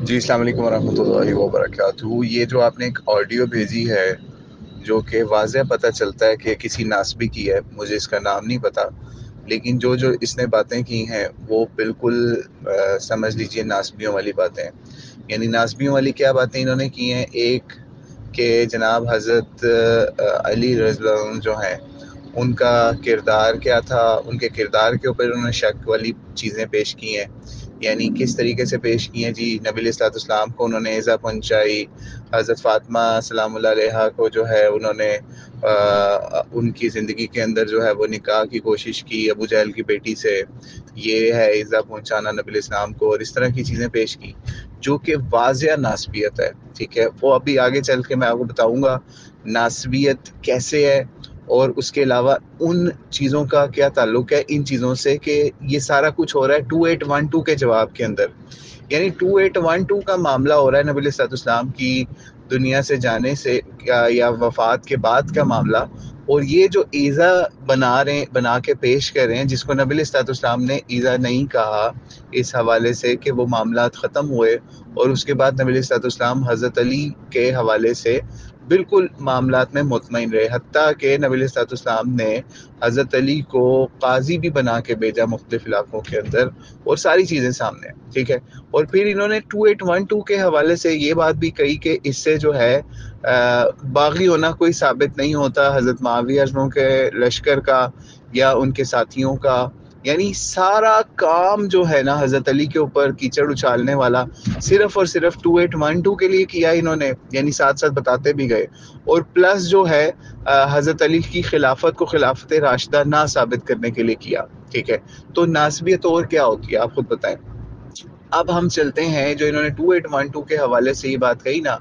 جی السلام علیکم ورحمۃ اللہ وبرکاتہ۔ یہ جو آپ نے ایک آڈیو بھیجی ہے جو کہ واضح پتہ چلتا ہے کہ کسی ناسبی کی ہے، مجھے اس کا نام نہیں پتا، لیکن جو اس نے باتیں کی ہیں وہ بالکل سمجھ لیجئے ناسبیوں والی باتیں ہیں۔ یعنی ناسبیوں والی کیا باتیں انہوں نے کی ہیں؟ ایک کہ جناب حضرت علی رضی اللہ عنہ جو ہیں ان کا کردار کیا تھا، ان کے کردار کے اوپر انہوں نے شک والی چیزیں پیش کی ہیں۔ یعنی کس طریقے سے پیش کی ہیں؟ جی نبی علیہ الصلوۃ والسلام کو انہوں نے ایذا پہنچائی، حضرت فاطمہ سلام اللہ علیہا کو جو ہے انہوں نے ان کی زندگی کے اندر جو ہے وہ نکاح کی کوشش کی ابو جہل کی بیٹی سے، یہ ہے ایذا پہنچانا نبی علیہ السلام کو، اور اس طرح کی چیزیں پیش کی جو کہ واضح ناسبیت ہے۔ ٹھیک ہے، وہ ابھی آگے چل کے میں آپ کو بتاؤں گا ناسبیت کیسے ہے، اور اس کے علاوہ ان چیزوں کا کیا تعلق ہے ان چیزوں سے کہ یہ سارا کچھ ہو رہا ہے 2812 کے جواب کے اندر۔ یعنی 2812 کا معاملہ ہو رہا ہے نبی علیہ الصلوۃ والسلام کی دنیا سے جانے سے یا وفات کے بعد کا معاملہ، اور یہ جو ایذا بنا کے پیش کر رہے ہیں، جس کو نبی علیہ الصلوۃ والسلام نے ایذا نہیں کہا، اس حوالے سے کہ وہ معاملات ختم ہوئے، اور اس کے بعد نبی علیہ الصلوۃ والسلام حضرت علی کے حوالے سے بالکل معاملات میں مطمئن رہے، حتیٰ کہ نبی علیہ الصلوۃ والسلام نے حضرت علی کو قاضی بھی بنا کے بھیجا مختلف علاقوں کے اندر، اور ساری چیزیں سامنے ہیں۔ ٹھیک ہے، اور پھر انہوں نے 2812 کے حوالے سے یہ بات بھی کہی کہ اس سے جو ہے باغی ہونا کوئی ثابت نہیں ہوتا حضرت معاویہ کے لشکر کا یا ان کے ساتھیوں کا۔ یعنی سارا کام جو ہے نا حضرت علی کے اوپر کیچڑ اچھالنے والا صرف اور صرف 2812 کے لیے کیا انہوں نے، یعنی ساتھ ساتھ بتاتے بھی گئے، اور پلس جو ہے حضرت علی کی خلافت کو خلافت راشدہ نہ ثابت کرنے کے لیے کیا۔ ٹھیک ہے، تو ناسبیت اور کیا ہوتی ہے آپ خود بتائیں۔ اب ہم چلتے ہیں جو انہوں نے 2812 کے حوالے سے یہ بات کہی نا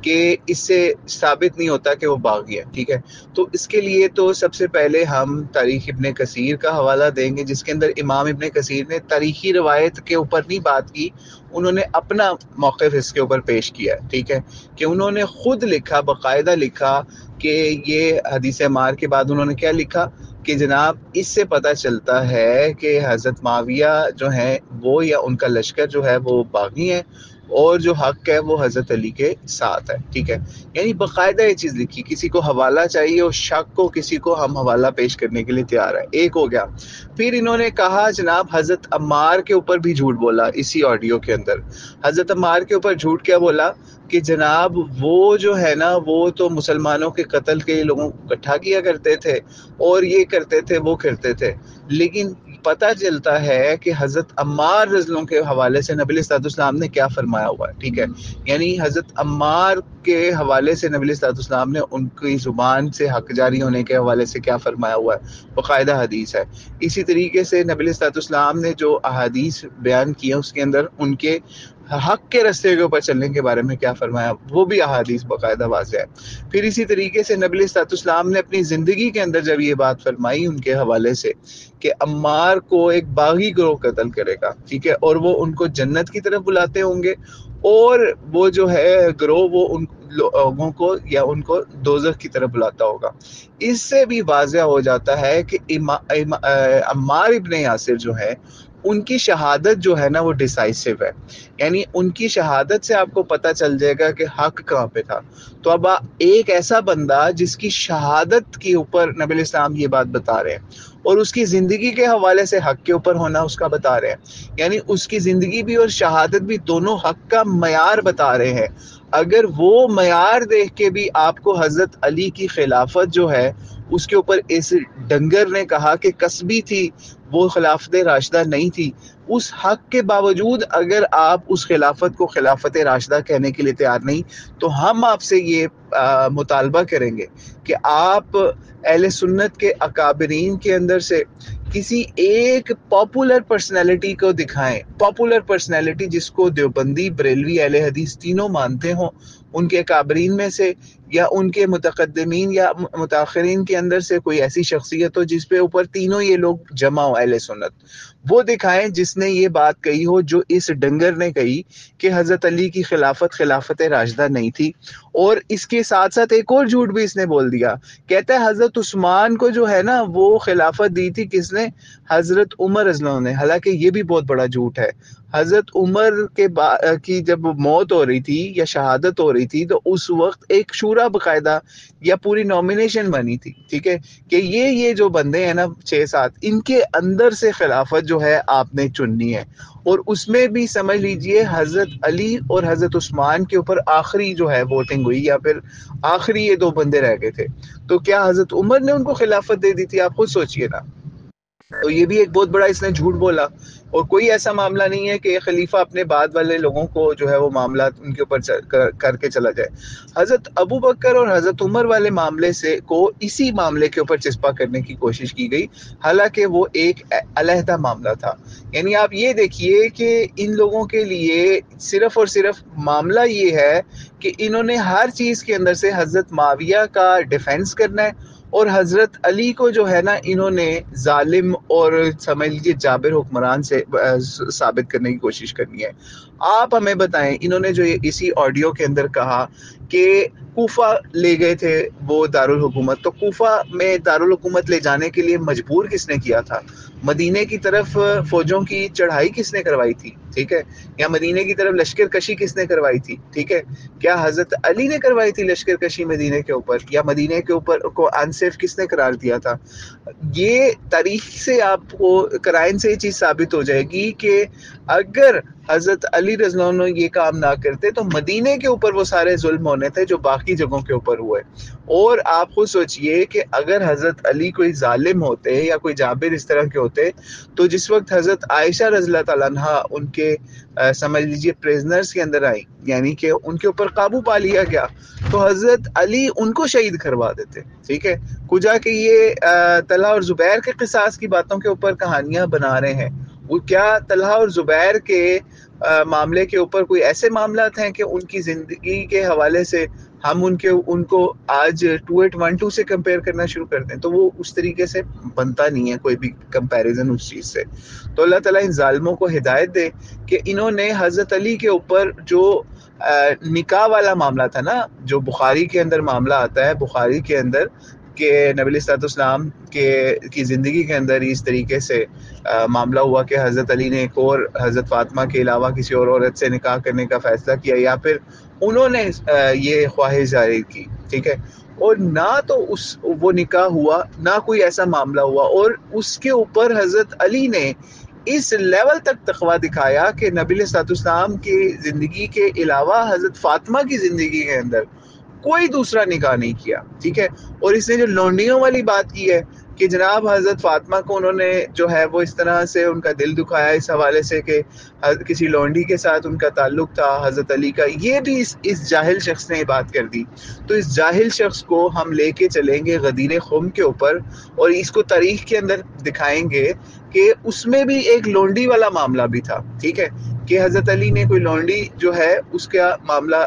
کہ اس سے ثابت نہیں ہوتا کہ وہ باغی ہے۔ ٹھیک ہے، تو اس کے لیے تو سب سے پہلے ہم تاریخ ابن کثیر کا حوالہ دیں گے، جس کے اندر امام ابن کثیر نے تاریخی روایت کے اوپر نہیں بات کی، انہوں نے اپنا موقف اس کے اوپر پیش کیا ہے۔ ٹھیک ہے، کہ انہوں نے خود لکھا، باقاعدہ لکھا کہ یہ حدیث عمار کے بعد انہوں نے کیا لکھا کہ جناب اس سے پتہ چلتا ہے کہ حضرت معاویہ جو ہیں وہ یا ان کا لشکر جو ہے وہ باغی ہیں، اور جو حق ہے وہ حضرت علی کے ساتھ ہے۔ ٹھیک ہے، یعنی باقاعدہ یہ چیز لکھی، کسی کو حوالہ چاہیے اور شک کو کسی کو ہم حوالہ پیش کرنے کے لیے تیار ہے۔ ایک ہو گیا، پھر انہوں نے کہا جناب حضرت عمار کے اوپر بھی جھوٹ بولا اسی آڈیو کے اندر۔ حضرت عمار کے اوپر جھوٹ کیا بولا کہ جناب وہ جو ہے نا وہ تو مسلمانوں کے قتل کے لوگوں کو اکٹھا کیا کرتے تھے اور یہ کرتے تھے وہ کرتے تھے، لیکن پتہ چلتا ہے کہ حضرت عمار رضی اللہ عنہ کے حوالے سے نبی صلی اللہ علیہ وسلم نے کیا فرمایا ہوا ہے۔ ٹھیک ہے، یعنی حضرت عمار کے حوالے سے نبی صلی اللہ علیہ وسلم نے ان کی زبان سے حق جاری ہونے کے حوالے سے کیا فرمایا ہوا ہے، باقاعدہ حدیث ہے۔ اسی طریقے سے نبی صلی اللہ علیہ وسلم نے جو احادیث بیان کی ہیں اس کے اندر ان کے حق کے رستے کے اوپر چلنے کے بارے میں کیا فرمایا، وہ بھی احادیث باقاعدہ واضح ہے۔ پھر اسی طریقے سے نبی صلی اللہ علیہ وسلم نے اپنی زندگی کے اندر جب یہ بات فرمائی ان کے حوالے سے کہ عمار کو ایک باغی گروہ قتل کرے گا، ٹھیک ہے، اور وہ ان کو جنت کی طرف بلاتے ہوں گے، اور وہ جو ہے گروہ وہ ان لوگوں کو یا ان کو دوزخ کی طرف بلاتا ہوگا۔ اس سے بھی واضح ہو جاتا ہے کہ عمار ابن یاسر جو ہے ان کی شہادت جو ہے نا وہ ڈیسائسو ہے، یعنی ان کی شہادت سے آپ کو پتہ چل جائے گا کہ حق کہاں پہ تھا۔ تو اب ایک ایسا بندہ جس کی شہادت کے اوپر نبی علیہ السلام یہ بات بتا رہے ہیں اور اس کی زندگی کے حوالے سے حق کے اوپر ہونا اس کا بتا رہے ہیں، یعنی اس کی زندگی بھی اور شہادت بھی دونوں حق کا معیار بتا رہے ہیں، اگر وہ معیار دیکھ کے بھی آپ کو حضرت علی کی خلافت جو ہے اس کے اوپر اس ڈنگر نے کہا کہ کسبی تھی، وہ خلافت راشدہ نہیں تھی، اس حق کے باوجود اگر آپ اس خلافت کو خلافت راشدہ کہنے کے لیے تیار نہیں، تو ہم آپ سے یہ مطالبہ کریں گے کہ آپ اہل سنت کے اکابرین کے اندر سے کسی ایک پاپولر پرسنالٹی کو دکھائیں، پاپولر پرسنالٹی جس کو دیوبندی، بریلوی، اہل حدیث تینوں مانتے ہوں، ان کے اکابرین میں سے یا ان کے متقدمین یا متاخرین کے اندر سے کوئی ایسی شخصیت ہو جس پہ اوپر تینوں یہ لوگ جمع ہو اہل سنت، وہ دکھائیں جس نے یہ بات کہی ہو جو اس ڈنگر نے کہی کہ حضرت علی کی خلافت خلافت راشدہ نہیں تھی۔ اور اس کے ساتھ ساتھ ایک اور جھوٹ بھی اس نے بول دیا، کہتا ہے حضرت عثمان کو جو ہے نا وہ خلافت دی تھی کس نے، حضرت عمر رضی اللہ عنہ نے، حالانکہ یہ بھی بہت بڑا جھوٹ ہے۔ حضرت عمر کے کی جب موت ہو رہی تھی یا شہادت ہو رہی تھی تو اس وقت ایک شورا باقاعدہ یا پوری نامینیشن بنی تھی، ٹھیک ہے، کہ یہ جو بندے ہیں نا 6-7 ان کے اندر سے خلافت جو ہے آپ نے چننی ہے، اور اس میں بھی سمجھ لیجئے حضرت علی اور حضرت عثمان کے اوپر آخری جو ہے ووٹنگ ہوئی، یا پھر آخری یہ 2 بندے رہ گئے تھے، تو کیا حضرت عمر نے ان کو خلافت دے دی تھی؟ آپ خود سوچئے نا۔ تو یہ بھی ایک بہت بڑا اس نے جھوٹ بولا، اور کوئی ایسا معاملہ نہیں ہے کہ خلیفہ اپنے بعد والے لوگوں کو جو ہے وہ معاملات ان کے اوپر کر کے چلا جائے۔ حضرت ابو بکر اور حضرت عمر والے معاملے سے کو اسی معاملے کے اوپر چسپا کرنے کی کوشش کی گئی، حالانکہ وہ ایک علیحدہ معاملہ تھا۔ یعنی آپ یہ دیکھیے کہ ان لوگوں کے لیے صرف اور صرف معاملہ یہ ہے کہ انہوں نے ہر چیز کے اندر سے حضرت معاویہ کا ڈیفینس کرنا ہے، اور حضرت علی کو جو ہے نا انہوں نے ظالم اور سمجھ لیجیے جابر حکمران سے ثابت کرنے کی کوشش کرنی ہے۔ آپ ہمیں بتائیں، انہوں نے جو اسی آڈیو کے اندر کہا کہ کوفہ لے گئے تھے وہ دارالحکومت، تو کوفہ میں دارالحکومت لے جانے کے لیے مجبور کس نے کیا تھا؟ مدینے کی طرف فوجوں کی چڑھائی کس نے کروائی تھی؟ ٹھیک ہے، یا مدینے کی طرف لشکر کشی کس نے کروائی تھی؟ ٹھیک ہے، کیا حضرت علی نے کروائی تھی لشکر کشی مدینے کے اوپر؟ یا مدینے کے اوپر کو انسیف کس نے قرار دیا تھا؟ یہ تاریخ سے آپ کو قرائن سے یہ چیز ثابت ہو جائے گی کہ اگر حضرت علی رضی اللہ عنہ یہ کام نہ کرتے تو مدینے کے اوپر وہ سارے ظلم ہونے تھے جو باقی جگہوں کے اوپر ہوئے۔ اور آپ خود سوچئے کہ اگر حضرت علی کوئی ظالم ہوتے یا کوئی جابر اس طرح کے ہوتے تو جس وقت حضرت عائشہ رضی اللہ تعالیٰ عنہ ان کے سمجھ لیجئے پریزنرز کے اندر آئی، یعنی کہ ان کے اوپر قابو پا لیا گیا، تو حضرت علی ان کو شہید کروا دیتے، ٹھیک ہے۔ کجا کہ یہ طلحہ اور زبیر کے قصاص کی باتوں کے اوپر کہانیاں بنا رہے ہیں، وہ کیا طلحہ اور زبیر کے معاملے کے اوپر کوئی ایسے معاملات ہیں کہ ان کی زندگی کے حوالے سے ہم ان کو آج 2812 سے کمپیئر کرنا شروع کر دیں؟ تو وہ اس طریقے سے بنتا نہیں ہے کوئی بھی کمپیریزن اس چیز سے۔ تو اللہ تعالیٰ ان ظالموں کو ہدایت دے کہ انہوں نے حضرت علی کے اوپر جو نکاح والا معاملہ تھا نا، جو بخاری کے اندر معاملہ آتا ہے، بخاری کے اندر کہ نبی علیہ الصلوۃ والسلام کی زندگی کے اندر اس طریقے سے معاملہ ہوا کہ حضرت علی نے ایک اور حضرت فاطمہ کے علاوہ کسی اور عورت سے نکاح کرنے کا فیصلہ کیا، یا پھر انہوں نے یہ خواہش ظاہر کی، ٹھیک ہے، اور نہ تو وہ نکاح ہوا، نہ کوئی ایسا معاملہ ہوا، اور اس کے اوپر حضرت علی نے اس لیول تک تقویٰ دکھایا کہ نبی علیہ الصلوۃ والسلام کی زندگی کے علاوہ حضرت فاطمہ کی زندگی کے اندر کوئی دوسرا نکاح نہیں کیا، ٹھیک ہے۔ اور اس نے جو لونڈیوں والی بات کی ہے کہ جناب حضرت فاطمہ کو انہوں نے جو ہے وہ اس طرح سے ان کا دل دکھایا اس حوالے سے کہ کسی لونڈی کے ساتھ ان کا تعلق تھا حضرت علی کا، یہ بھی اس جاہل شخص نے بات کر دی۔ تو اس جاہل شخص کو ہم لے کے چلیں گے غدیر خم کے اوپر، اور اس کو تاریخ کے اندر دکھائیں گے کہ اس میں بھی ایک لونڈی والا معاملہ بھی تھا، ٹھیک ہے، کہ حضرت علی نے کوئی لونڈی جو ہے اس کا معاملہ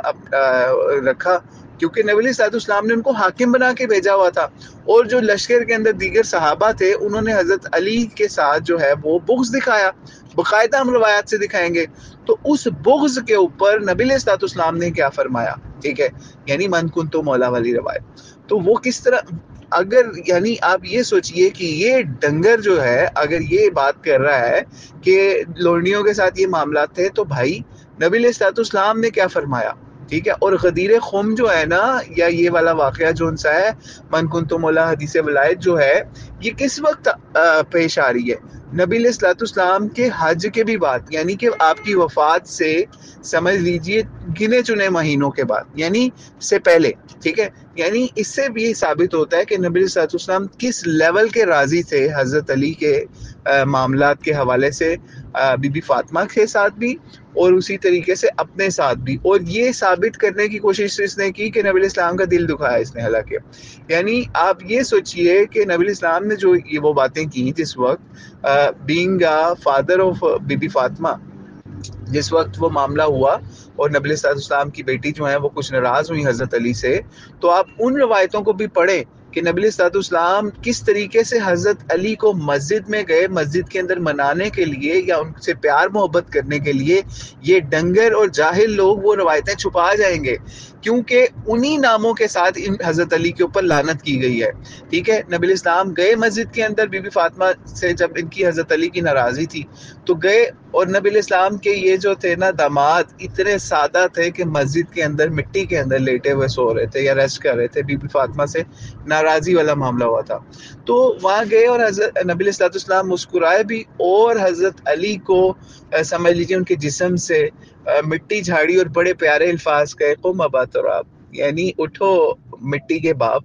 رکھا، کیونکہ نبی علیہ الصلوۃ والسلام نے ان کو حاکم بنا کے بھیجا ہوا تھا، اور جو لشکر کے اندر دیگر صحابہ تھے انہوں نے حضرت علی کے ساتھ جو ہے وہ بغض دکھایا، باقاعدہ ہم روایات سے دکھائیں گے۔ تو اس بغض کے اوپر نبی علیہ الصلوۃ والسلام نے کیا فرمایا، ٹھیک ہے، یعنی من کنتو مولا والی روایت۔ تو وہ کس طرح، اگر یعنی آپ یہ سوچئے کہ یہ ڈنگر جو ہے اگر یہ بات کر رہا ہے کہ لونڈیوں کے ساتھ یہ معاملات تھے، تو بھائی نبی علیہ الصلوۃ والسلام نے کیا فرمایا، ٹھیک ہے۔ اور غدیر خم جو ہے نا، یا یہ والا واقعہ جو ان سا ہے من کنتو مولا حدیث ولایت جو ہے، یہ کس وقت پیش آ رہی ہے؟ نبی علیہ الصلوۃ والسلام کے حج کے بھی بعد، یعنی کہ آپ کی وفات سے سمجھ لیجئے گنے چنے مہینوں کے بعد، یعنی سے پہلے، ٹھیک ہے۔ یعنی اس سے بھی ثابت ہوتا ہے کہ نبی علیہ الصلوۃ والسلام کس لیول کے راضی تھے حضرت علی کے معاملات کے حوالے سے، بی بی فاطمہ کے ساتھ بھی اور اسی طریقے سے اپنے ساتھ بھی، اور یہ ثابت کرنے کی کوشش اس نے کی کہ نبی علیہ السلام کا دل دکھایا اس نے، حالانکہ یعنی آپ یہ سوچئے کہ نبی علیہ السلام نے جو یہ وہ باتیں کی جس وقت بینگ فادر آف بی بی فاطمہ، جس وقت وہ معاملہ ہوا اور نبی علیہ السلام کی بیٹی جو ہیں وہ کچھ ناراض ہوئی حضرت علی سے، تو آپ ان روایتوں کو بھی پڑھیں کہ نبی علیہ الصلوۃ والسلام کس طریقے سے حضرت علی کو مسجد میں گئے، مسجد کے اندر منانے کے لیے یا ان سے پیار محبت کرنے کے لیے، یہ ڈنگر اور جاہل لوگ وہ روایتیں چھپا جائیں گے، کیونکہ انہی ناموں کے ساتھ حضرت علی کے اوپر لعنت کی گئی ہے. ٹھیک ہے، نبی علیہ السلام گئے مسجد کے اندر، بی بی فاطمہ سے جب ان کی حضرت علی کی ناراضی تھی تو گئے، اور نبی علیہ السلام کے یہ جو تھے نا داماد اتنے سادہ تھے کہ مسجد کے اندر مٹی کے اندر لیٹے ہوئے سو رہے تھے یا ریسٹ کر رہے تھے، بی بی فاطمہ سے ناراضی والا معاملہ ہوا تھا. تو وہاں گئے اور حضرت نبی علیہ السلام مسکرائے بھی، اور حضرت علی کو سمجھ لیجیے ان کے جسم سے مٹی جھاڑی اور بڑے پیارے الفاظ کہے، قم ابا تراب، یعنی اٹھو مٹی کے باپ.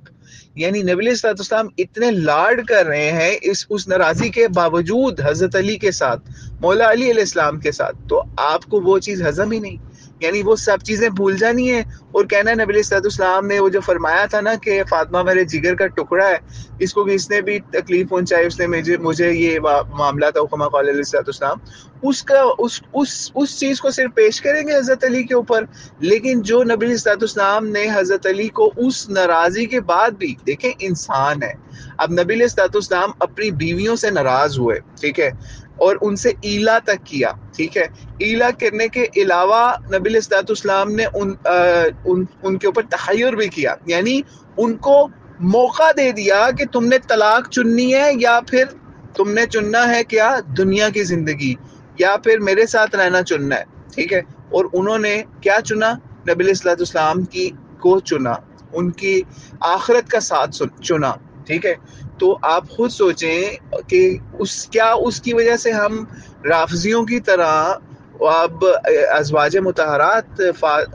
یعنی نبی علیہ السلام اتنے لاڈ کر رہے ہیں اس ناراضی کے باوجود حضرت علی کے ساتھ، مولا علی علیہ السلام کے ساتھ، تو آپ کو وہ چیز ہضم ہی نہیں. یعنی وہ سب چیزیں بھول جانی ہے اور کہنا ہے نبی علیہ السلام نے وہ جو فرمایا تھا نا کہ فاطمہ میرے جگر کا ٹکڑا ہے، اس کو کس نے بھی تکلیف پہنچائی اس نے مجھے یہ معاملہ تھا، کما قال علیہ السلام، اس چیز کو صرف پیش کریں گے حضرت علی کے اوپر. لیکن جو نبی علیہ السلام نے حضرت علی کو اس ناراضی کے بعد بھی، دیکھیں انسان ہے، اب نبی علیہ السلام اپنی بیویوں سے ناراض ہوئے، ٹھیک ہے، اور ان سے ایلا تک کیا، ٹھیک ہے، ایلا کرنے کے علاوہ نبی علیہ السلام نے ان کے اوپر تحیر بھی کیا، یعنی ان کو موقع دے دیا کہ تم نے طلاق چننی ہے یا پھر تم نے چننا ہے کیا، دنیا کی زندگی، یا پھر میرے ساتھ رہنا چننا ہے. ٹھیک ہے، اور انہوں نے کیا چنا؟ نبی علیہ السلام کو چنا، ان کی آخرت کا ساتھ چنا. ٹھیک ہے، تو آپ خود سوچیں کہ اس کی وجہ سے ہم رافضیوں کی طرح اب ازواج مطہرات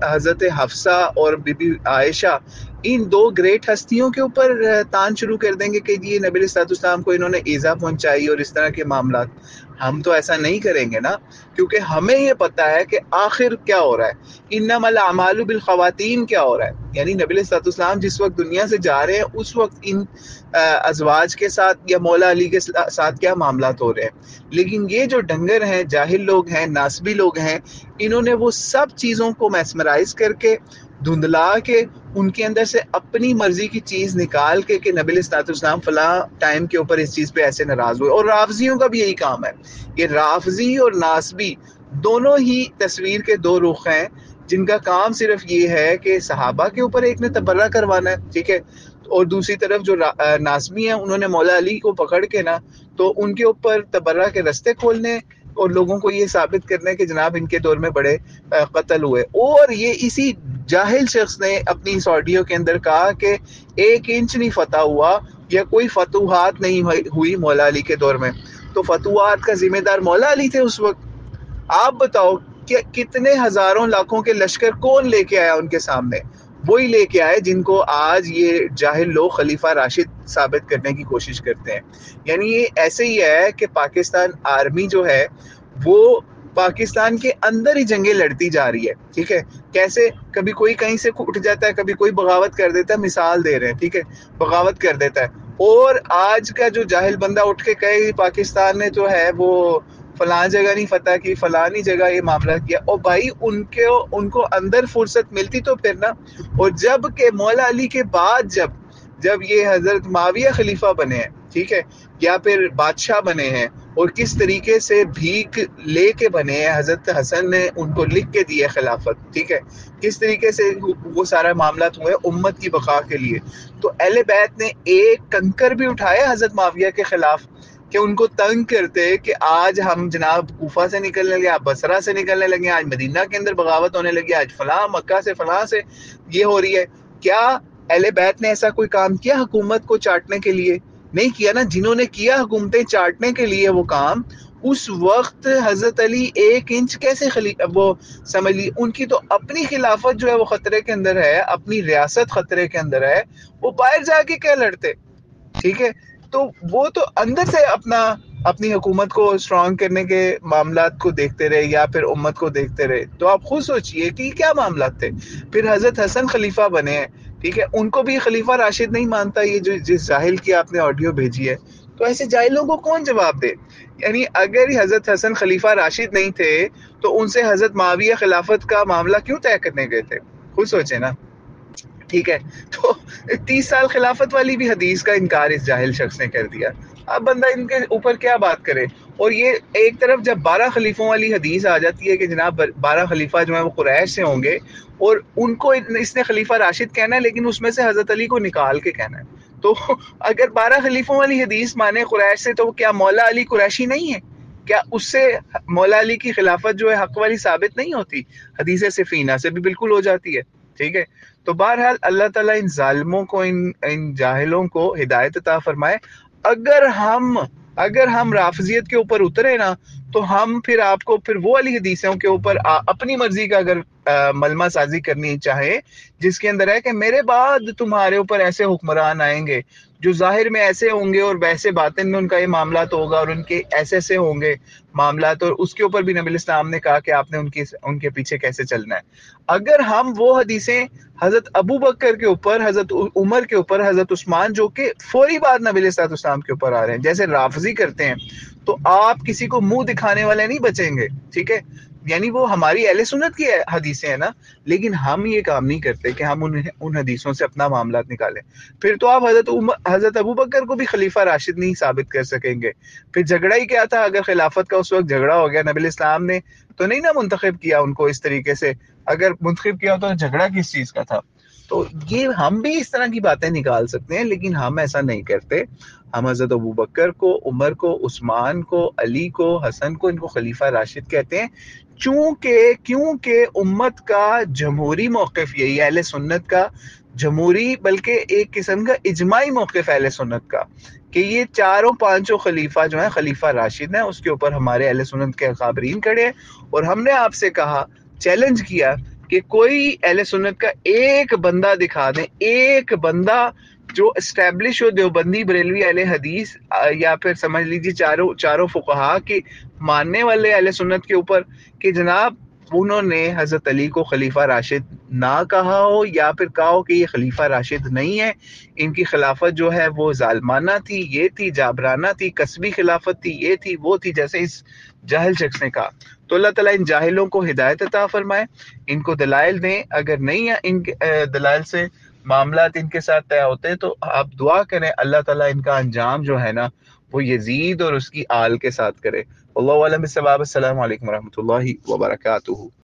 حضرت حفصہ اور بی بی عائشہ، ان دو گریٹ ہستیوں کے اوپر تان شروع کر دیں گے کہ یہ نبی علیہ السلام کو انہوں نے ایذا پہنچائی اور اس طرح کے معاملات. ہم تو ایسا نہیں کریں گے نا، کیونکہ ہمیں یہ پتا ہے کہ آخر کیا ہو رہا ہے، انما الاعمال بالخواتیم کیا ہو رہا ہے. یعنی نبی علیہ السلام جس وقت دنیا سے جا رہے ہیں اس وقت ان ازواج کے ساتھ یا مولا علی کے ساتھ کیا معاملات ہو رہے ہیں. لیکن یہ جو ڈنگر ہیں، جاہل لوگ ہیں، ناسبی لوگ ہیں، انہوں نے وہ سب چیزوں کو میسمرائز کر کے، دھندلا کے، ان کے اندر سے اپنی مرضی کی چیز نکال کے کہ نبی علیہ السلام فلاں ٹائم کے اوپر اس چیز پہ ایسے ناراض ہوئے. اور رافضیوں کا بھی یہی کام ہے. یہ رافضی اور ناسبی دونوں ہی تصویر کے دو رخ ہیں جن کا کام صرف یہ ہے کہ صحابہ کے اوپر ایک نے تبرہ کروانا ہے، ٹھیک ہے، اور دوسری طرف جو ناسبی ہیں انہوں نے مولا علی کو پکڑ کے نا تو ان کے اوپر تبرہ کے رستے کھولنے اور لوگوں کو یہ ثابت کرنے کہ جناب ان کے دور میں بڑے قتل ہوئے. اور یہ اسی جاہل شخص نے اپنی اس آڈیو کے اندر کہا کہ 1 انچ نہیں فتح ہوا یا کوئی فتوحات نہیں ہوئی مولا علی کے دور میں. تو فتوحات کا ذمہ دار مولا علی تھے اس وقت. آپ بتاؤ کہ کتنے ہزاروں لاکھوں کے لشکر کون لے کے آیا ان کے سامنے؟ وہی لے کے آئے جن کو آج یہ جاہل لوگ خلیفہ راشد ثابت کرنے کی کوشش کرتے ہیں. یعنی یہ ایسے ہی ہے کہ پاکستان آرمی جو ہے وہ پاکستان کے اندر ہی جنگیں لڑتی جا رہی ہے. ٹھیک ہے، کیسے کبھی کوئی کہیں سے اٹھ جاتا ہے، کبھی کوئی بغاوت کر دیتا ہے، مثال دے رہے ہیں، ٹھیک ہے، بغاوت کر دیتا ہے، اور آج کا جو جاہل بندہ اٹھ کے کہے پاکستان نے جو ہے وہ فلاں جگہ نہیں فتح کی، فلانی جگہ یہ معاملہ کیا، اور بھائی ان کو اندر فرصت ملتی تو پھر نا. اور جب کہ مولا علی کے بعد جب یہ حضرت معاویہ خلیفہ بنے ہیں، ٹھیک ہے، یا پھر بادشاہ بنے ہیں، اور کس طریقے سے بھیک لے کے بنے ہیں، حضرت حسن نے ان کو لکھ کے دی ہے خلافت، ٹھیک ہے، کس طریقے سے وہ سارا معاملات ہوئے امت کی بقا کے لیے. تو اہل بیت نے ایک کنکر بھی اٹھایا حضرت معاویہ کے خلاف کہ ان کو تنگ کرتے کہ آج ہم جناب کوفہ سے نکلنے لگے، آج بصرہ سے نکلنے لگے، آج مدینہ کے اندر بغاوت ہونے لگی، آج فلاں مکہ سے فلاں سے یہ ہو رہی ہے. کیا اہل بیت نے ایسا کوئی کام کیا حکومت کو چاٹنے کے لیے؟ نہیں کیا نا. جنہوں نے کیا حکومتیں چاٹنے کے لیے وہ کام، اس وقت حضرت علی 1 انچ کیسے وہ سمجھ لی. ان کی تو اپنی خلافت جو ہے وہ خطرے کے اندر ہے، اپنی ریاست خطرے کے اندر ہے، وہ باہر جا کے کیا لڑتے؟ ٹھیک ہے، تو وہ تو اندر سے اپنی حکومت کو اسٹرانگ کرنے کے معاملات کو دیکھتے رہے یا پھر امت کو دیکھتے رہے. تو آپ خود سوچئے کہ کیا معاملات تھے. پھر حضرت حسن خلیفہ بنے ہیں، ٹھیک ہے، ان کو بھی خلیفہ راشد نہیں مانتا، یہ جو جس جاہل کی آپ نے آڈیو بھیجی ہے. تو ایسے جاہلوں کو کون جواب دے؟ یعنی اگر حضرت حسن خلیفہ راشد نہیں تھے تو ان سے حضرت معاویہ خلافت کا معاملہ کیوں طے کرنے گئے تھے؟ خود سوچیں نا. ٹھیک ہے. تو 30 سال خلافت والی بھی حدیث کا انکار اس جاہل شخص نے کر دیا. اب بندہ ان کے اوپر کیا بات کرے. اور یہ ایک طرف جب 12 خلیفوں والی حدیث آ جاتی ہے کہ جناب 12 خلیفہ جو ہیں وہ قریش سے ہوں گے اور ان کو اس نے خلیفہ راشد کہنا ہے، لیکن اس میں سے حضرت علی کو نکال کے کہنا ہے. تو اگر 12 خلیفوں والی حدیث مانے قریش سے، تو کیا مولا علی قریشی نہیں ہے؟ کیا اس سے مولا علی کی خلافت جو ہے حق والی ثابت نہیں ہوتی؟ حدیث سفینہ سے بھی بالکل ہو جاتی ہے. ٹھیک ہے. تو بہرحال اللہ تعالیٰ ان ظالموں کو، ان جاہلوں کو ہدایت عطا فرمائے. اگر ہم رافضیت کے اوپر اترے نا، تو ہم پھر آپ کو پھر وہ والی حدیثوں کے اوپر اپنی مرضی کا اگر ملمہ سازی کرنی چاہے، جس کے اندر ہے کہ میرے بعد تمہارے اوپر ایسے حکمران آئیں گے جو ظاہر میں ایسے ہوں گے اور ویسے باطن میں ان کا یہ معاملات ہوگا اور ان کے ایسے ہوں گے معاملات، اور اس کے اوپر بھی نبی اسلام نے کہا کہ آپ نے ان کے پیچھے کیسے چلنا ہے. اگر ہم وہ حدیثیں حضرت ابو بکر کے اوپر، حضرت عمر کے اوپر، حضرت عثمان جو کہ فوری بعد نبی علیہ الصلوۃ والسلام کے اوپر آ رہے ہیں، جیسے رافضی کرتے ہیں، تو آپ کسی کو منہ دکھانے والے نہیں بچیں گے. ٹھیک ہے. یعنی وہ ہماری اہل سنت کی حدیثیں ہیں نا، لیکن ہم یہ کام نہیں کرتے کہ ہم ان حدیثوں سے اپنا معاملات نکالیں. پھر تو آپ حضرت ابو بکر کو بھی خلیفہ راشد نہیں ثابت کر سکیں گے. پھر جھگڑا ہی کیا تھا؟ اگر خلافت کا اس وقت جھگڑا ہو گیا، نبی علیہ السلام نے تو نہیں نا منتخب کیا ان کو اس طریقے سے. اگر منتخب کیا تو جھگڑا کس چیز کا تھا؟ تو یہ ہم بھی اس طرح کی باتیں نکال سکتے ہیں، لیکن ہم ایسا نہیں کرتے. ہم حضرت ابو بکر کو، عمر کو، عثمان کو، علی کو، حسن کو، ان کو خلیفہ راشد کہتے ہیں. کیونکہ امت کا جمہوری موقف یہی ہے، اہل سنت کا جمہوری، بلکہ ایک قسم کا اجماعی موقف اہل سنت کا، کہ یہ چاروں پانچوں خلیفہ جو ہیں خلیفہ راشد ہیں. اس کے اوپر ہمارے اہل سنت کے اکابرین کھڑے ہیں. اور ہم نے آپ سے کہا، چیلنج کیا کہ کوئی اہل سنت کا ایک بندہ دکھا دیں، ایک بندہ جو اسٹیبلش ہو، دیوبندی، بریلوی، اہل حدیث، یا پھر سمجھ لیجیے چاروں فقہا کے ماننے والے اہل سنت کے اوپر، کہ جناب انہوں نے حضرت علی کو خلیفہ راشد نہ کہا ہو، یا پھر کہا ہو کہ یہ خلیفہ راشد نہیں ہے، ان کی خلافت جو ہے وہ ظالمانہ تھی، یہ تھی جابرانہ تھی، کسبی خلافت تھی، یہ تھی وہ تھی، جیسے اس جاہل شخص نے کہا. تو اللہ تعالیٰ ان جاہلوں کو ہدایت عطا فرمائے، ان کو دلائل دیں. اگر نہیں ہے ان کے دلائل سے معاملات ان کے ساتھ طے ہوتے ہیں، تو آپ دعا کریں اللہ تعالیٰ ان کا انجام جو ہے نا وہ یزید اور اس کی آل کے ساتھ کرے. اللہ علیہ وسلم. السلام علیکم ورحمۃ اللہ وبرکاتہ.